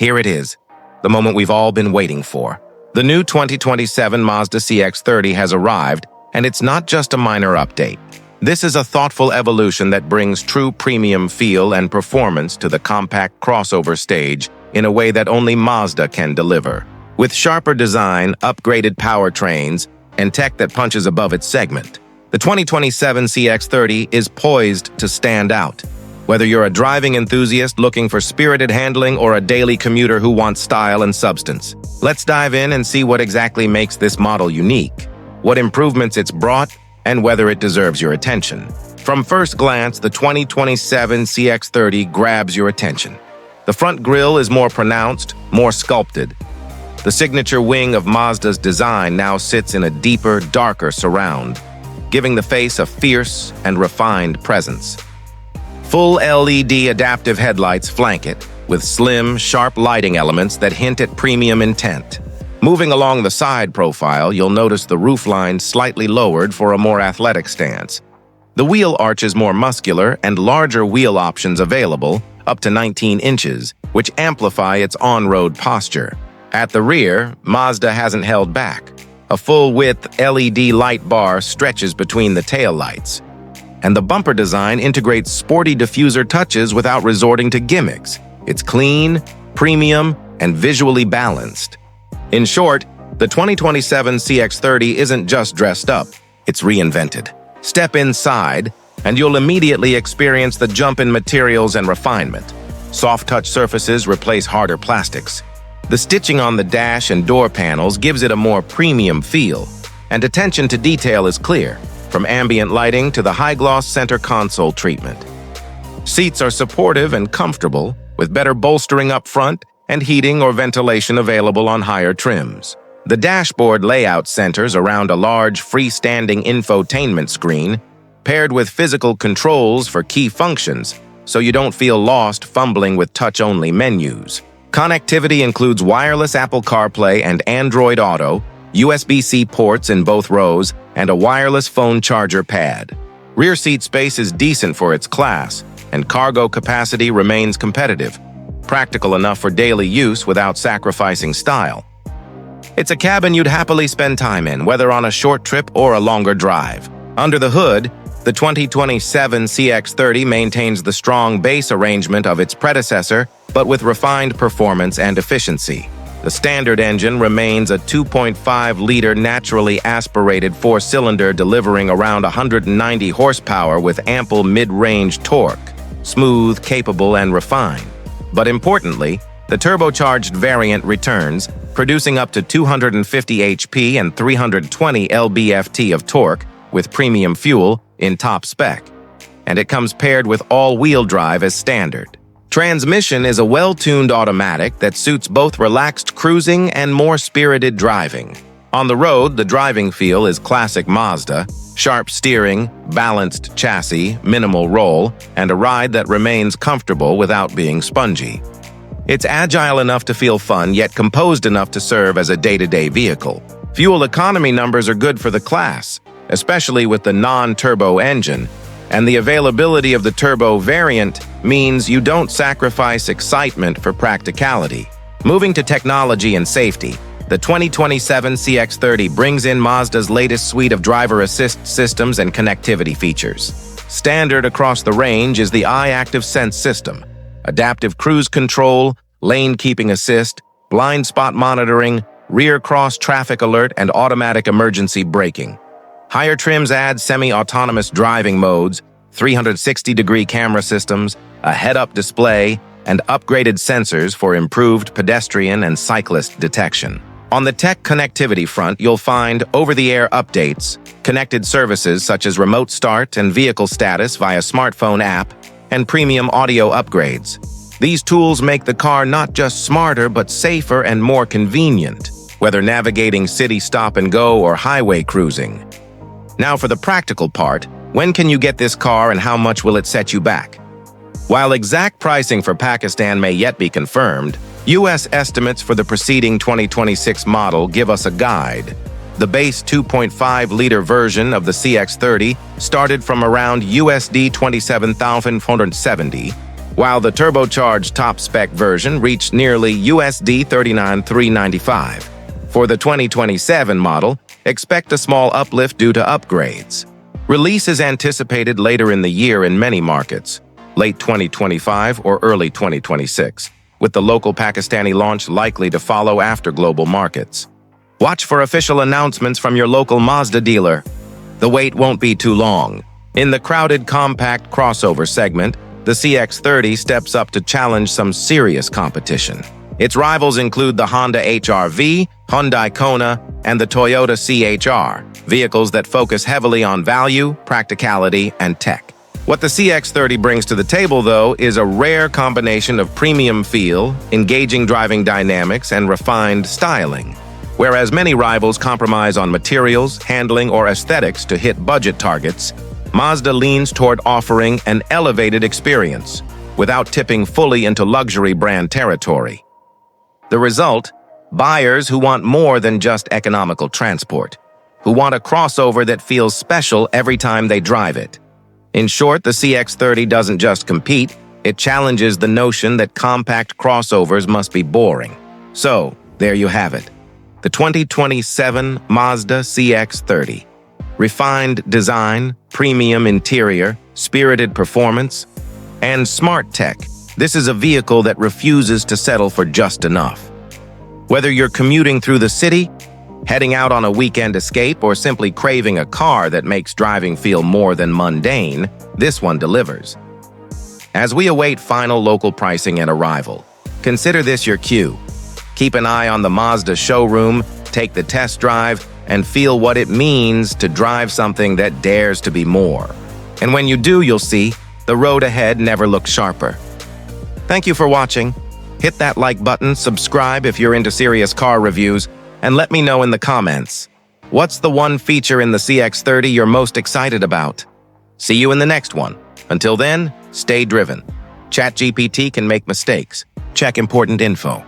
Here it is, the moment we've all been waiting for. The new 2027 Mazda CX-30 has arrived, and it's not just a minor update. This is a thoughtful evolution that brings true premium feel and performance to the compact crossover stage in a way that only Mazda can deliver. With sharper design, upgraded powertrains, and tech that punches above its segment, the 2027 CX-30 is poised to stand out. Whether you're a driving enthusiast looking for spirited handling or a daily commuter who wants style and substance, let's dive in and see what exactly makes this model unique, what improvements it's brought, and whether it deserves your attention. From first glance, the 2027 CX-30 grabs your attention. The front grille is more pronounced, more sculpted. The signature wing of Mazda's design now sits in a deeper, darker surround, giving the face a fierce and refined presence. Full LED adaptive headlights flank it, with slim, sharp lighting elements that hint at premium intent. Moving along the side profile, you'll notice the roofline slightly lowered for a more athletic stance. The wheel arch is more muscular and larger wheel options available, up to 19 inches, which amplify its on-road posture. At the rear, Mazda hasn't held back. A full-width LED light bar stretches between the taillights, and the bumper design integrates sporty diffuser touches without resorting to gimmicks. It's clean, premium, and visually balanced. In short, the 2027 CX-30 isn't just dressed up, it's reinvented. Step inside, and you'll immediately experience the jump in materials and refinement. Soft-touch surfaces replace harder plastics. The stitching on the dash and door panels gives it a more premium feel, and attention to detail is clear, from ambient lighting to the high-gloss center console treatment. Seats are supportive and comfortable, with better bolstering up front and heating or ventilation available on higher trims. The dashboard layout centers around a large freestanding infotainment screen, paired with physical controls for key functions, so you don't feel lost fumbling with touch-only menus. Connectivity includes wireless Apple CarPlay and Android Auto, USB-C ports in both rows, and a wireless phone charger pad. Rear seat space is decent for its class, and cargo capacity remains competitive, practical enough for daily use without sacrificing style. It's a cabin you'd happily spend time in, whether on a short trip or a longer drive. Under the hood, the 2027 CX-30 maintains the strong base arrangement of its predecessor, but with refined performance and efficiency. The standard engine remains a 2.5-liter naturally aspirated four-cylinder delivering around 190 horsepower with ample mid-range torque, smooth, capable, and refined. But importantly, the turbocharged variant returns, producing up to 250 HP and 320 lb-ft of torque with premium fuel in top spec, and it comes paired with all-wheel drive as standard. Transmission is a well-tuned automatic that suits both relaxed cruising and more spirited driving. On the road, the driving feel is classic Mazda: sharp steering, balanced chassis, minimal roll, and a ride that remains comfortable without being spongy. It's agile enough to feel fun, yet composed enough to serve as a day-to-day vehicle. Fuel economy numbers are good for the class, especially with the non-turbo engine, and the availability of the turbo variant means you don't sacrifice excitement for practicality. Moving to technology and safety, the 2027 CX-30 brings in Mazda's latest suite of driver assist systems and connectivity features. Standard across the range is the iActive Sense system, adaptive cruise control, lane keeping assist, blind spot monitoring, rear cross traffic alert, and automatic emergency braking. Higher trims add semi-autonomous driving modes, 360-degree camera systems, a head-up display, and upgraded sensors for improved pedestrian and cyclist detection. On the tech connectivity front, you'll find over-the-air updates, connected services such as remote start and vehicle status via smartphone app, and premium audio upgrades. These tools make the car not just smarter but safer and more convenient, whether navigating city stop-and-go or highway cruising. Now for the practical part, when can you get this car and how much will it set you back? While exact pricing for Pakistan may yet be confirmed, U.S. estimates for the preceding 2026 model give us a guide. The base 2.5-liter version of the CX-30 started from around USD $27,470, while the turbocharged top-spec version reached nearly USD $39,395. For the 2027 model, expect a small uplift due to upgrades. Release is anticipated later in the year in many markets, late 2025 or early 2026, with the local Pakistani launch likely to follow after global markets. Watch for official announcements from your local Mazda dealer. The wait won't be too long. In the crowded compact crossover segment, the CX-30 steps up to challenge some serious competition. Its rivals include the Honda HR-V, Hyundai Kona, and the Toyota CHR, vehicles that focus heavily on value, practicality, and tech. What the CX-30 brings to the table, though, is a rare combination of premium feel, engaging driving dynamics, and refined styling. Whereas many rivals compromise on materials, handling, or aesthetics to hit budget targets, Mazda leans toward offering an elevated experience without tipping fully into luxury brand territory. The result? Buyers who want more than just economical transport, who want a crossover that feels special every time they drive it. In short, the CX-30 doesn't just compete, it challenges the notion that compact crossovers must be boring. So, there you have it. The 2027 Mazda CX-30. Refined design, premium interior, spirited performance, and smart tech. This is a vehicle that refuses to settle for just enough. Whether you're commuting through the city, heading out on a weekend escape, or simply craving a car that makes driving feel more than mundane, this one delivers. As we await final local pricing and arrival, consider this your cue. Keep an eye on the Mazda showroom, take the test drive, and feel what it means to drive something that dares to be more. And when you do, you'll see the road ahead never looks sharper. Thank you for watching. Hit that like button, subscribe if you're into serious car reviews, and let me know in the comments. What's the one feature in the CX-30 you're most excited about? See you in the next one. Until then, stay driven. ChatGPT can make mistakes. Check important info.